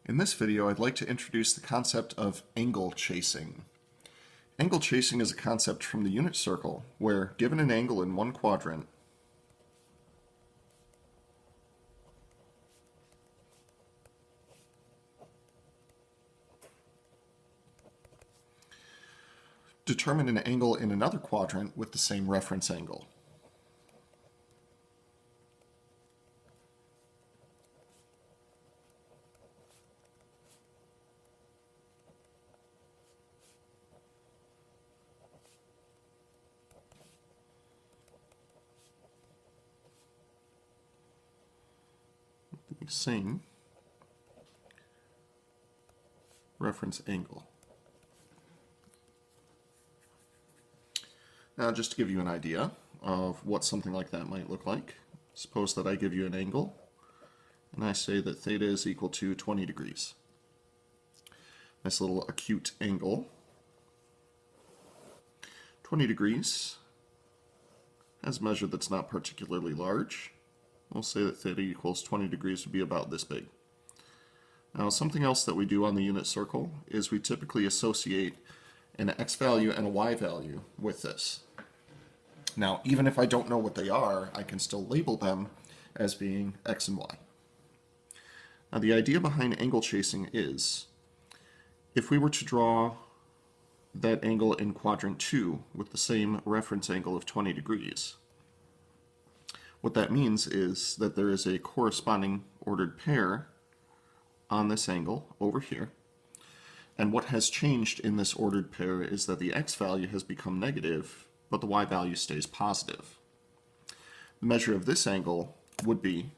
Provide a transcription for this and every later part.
In this video, I'd like to introduce the concept of angle chasing. Angle chasing is a concept from the unit circle where, given an angle in one quadrant, determine an angle in another quadrant with the same reference angle. The same reference angle. Now, just to give you an idea of what something like that might look like, suppose that I give you an angle and I say that theta is equal to 20 degrees. Nice little acute angle. 20 degrees has a measure that's not particularly large. We'll say that theta equals 20 degrees would be about this big. Now, something else that we do on the unit circle is we typically associate an x value and a y value with this. Now, even if I don't know what they are, I can still label them as being x and y. Now, the idea behind angle chasing is, if we were to draw that angle in quadrant 2 with the same reference angle of 20 degrees, what that means is that there is a corresponding ordered pair on this angle over here. And what has changed in this ordered pair is that the x value has become negative, but the y value stays positive. The measure of this angle would be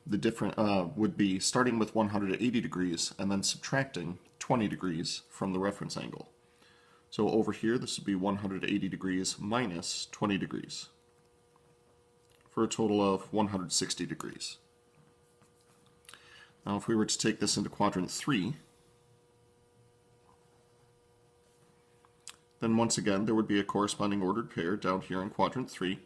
starting with 180 degrees and then subtracting 20 degrees from the reference angle. So over here, this would be 180 degrees minus 20 degrees, for a total of 160 degrees. Now, if we were to take this into quadrant 3, then once again there would be a corresponding ordered pair down here in quadrant 3.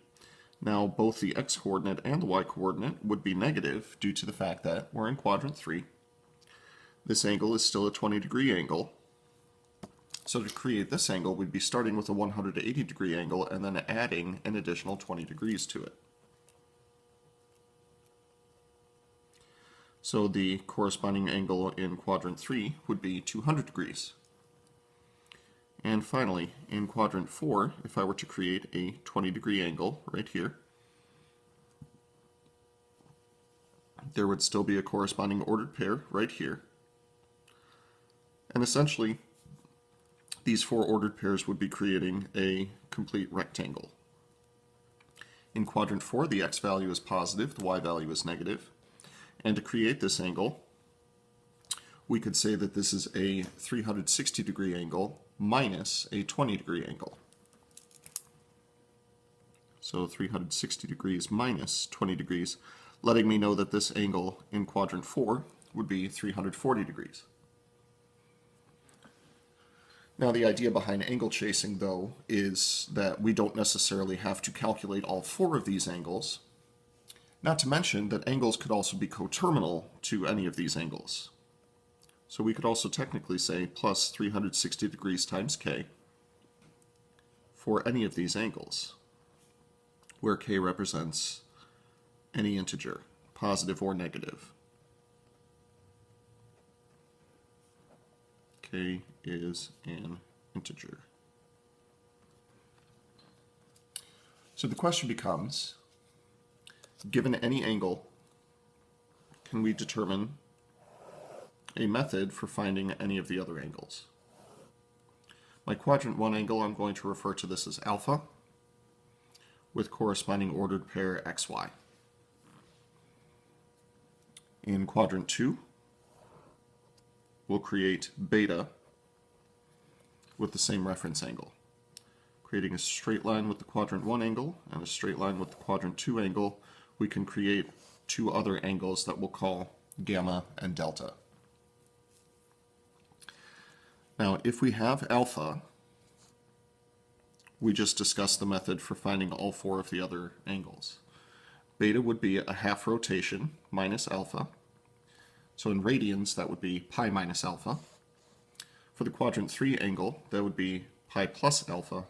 Now, both the x-coordinate and the y-coordinate would be negative due to the fact that we're in quadrant 3. This angle is still a 20-degree angle. So to create this angle, we'd be starting with a 180-degree angle and then adding an additional 20 degrees to it. So the corresponding angle in quadrant 3 would be 200 degrees. And finally, in quadrant 4, if I were to create a 20-degree angle right here, there would still be a corresponding ordered pair right here. And essentially, these four ordered pairs would be creating a complete rectangle. In quadrant 4, the x value is positive, the y value is negative. And to create this angle, we could say that this is a 360-degree angle minus a 20-degree angle. So 360 degrees minus 20 degrees, letting me know that this angle in quadrant 4 would be 340 degrees. Now, the idea behind angle chasing, though, is that we don't necessarily have to calculate all four of these angles. Not to mention that angles could also be coterminal to any of these angles. So we could also technically say plus 360 degrees times k for any of these angles, where k represents any integer, positive or negative. K is an integer. So the question becomes, given any angle, can we determine a method for finding any of the other angles? My quadrant 1 angle, I'm going to refer to this as alpha, with corresponding ordered pair xy. In quadrant 2, we'll create beta with the same reference angle, creating a straight line with the quadrant 1 angle and a straight line with the quadrant 2 angle. We can create two other angles that we'll call gamma and delta. Now, if we have alpha, we just discussed the method for finding all four of the other angles. Beta would be a half rotation minus alpha. So in radians, that would be pi minus alpha. For the quadrant 3 angle, that would be pi plus alpha.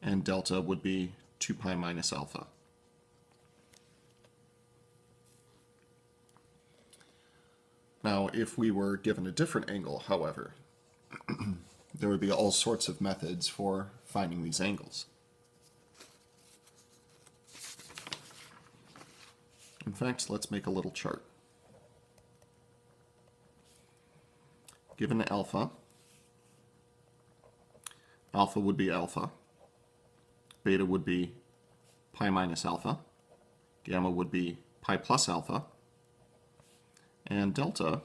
And delta would be 2 pi minus alpha. Now, if we were given a different angle, however, there would be all sorts of methods for finding these angles. In fact, let's make a little chart. Given alpha, alpha would be alpha, beta would be pi minus alpha, gamma would be pi plus alpha, and delta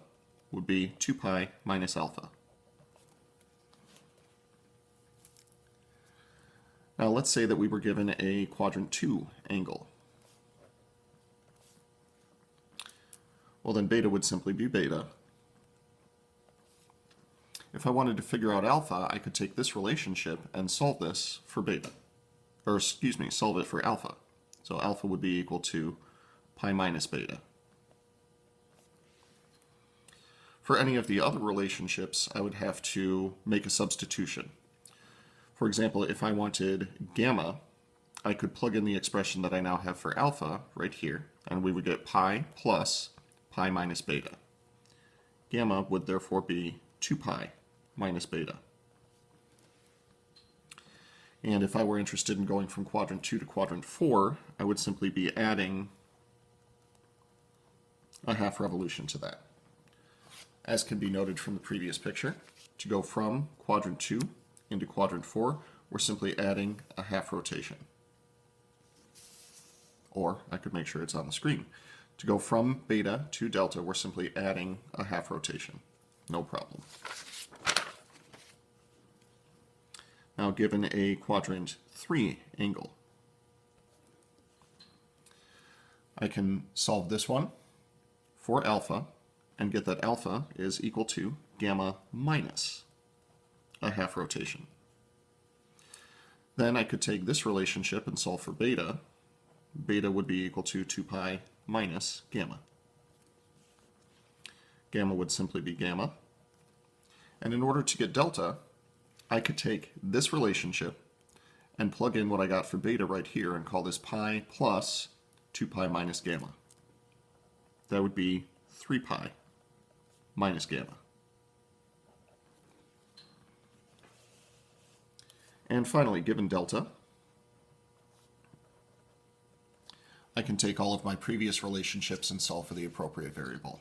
would be 2 pi minus alpha. Now let's say that we were given a quadrant 2 angle. Well, then beta would simply be beta. If I wanted to figure out alpha, I could take this relationship and solve this for beta. Or excuse me, solve it for alpha. So alpha would be equal to pi minus beta. For any of the other relationships, I would have to make a substitution. For example, if I wanted gamma, I could plug in the expression that I now have for alpha right here, and we would get pi plus pi minus beta. Gamma would therefore be 2 pi minus beta. And if I were interested in going from quadrant 2 to quadrant 4, I would simply be adding a half revolution to that. As can be noted from the previous picture, to go from quadrant 2 into quadrant 4, we're simply adding a half rotation. Or I could make sure it's on the screen. To go from beta to delta, we're simply adding a half rotation. No problem. Now, given a quadrant 3 angle, I can solve this one for alpha and get that alpha is equal to gamma minus a half rotation. Then I could take this relationship and solve for beta. Beta would be equal to 2 pi minus gamma. Gamma would simply be gamma. And in order to get delta, I could take this relationship and plug in what I got for beta right here and call this pi plus 2 pi minus gamma. That would be 3 pi minus gamma. And finally, given delta, I can take all of my previous relationships and solve for the appropriate variable.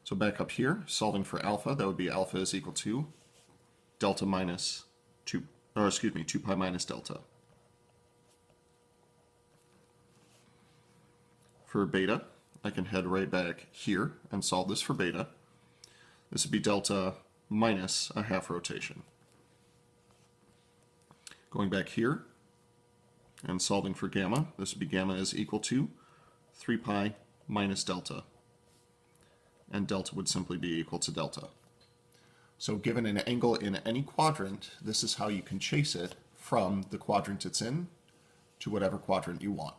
So back up here, solving for alpha, that would be alpha is equal to delta minus 2 pi minus delta. For beta, I can head right back here and solve this for beta. This would be delta minus a half rotation. Going back here and solving for gamma, this would be gamma is equal to 3 pi minus delta. And delta would simply be equal to delta. So given an angle in any quadrant, this is how you can chase it from the quadrant it's in to whatever quadrant you want.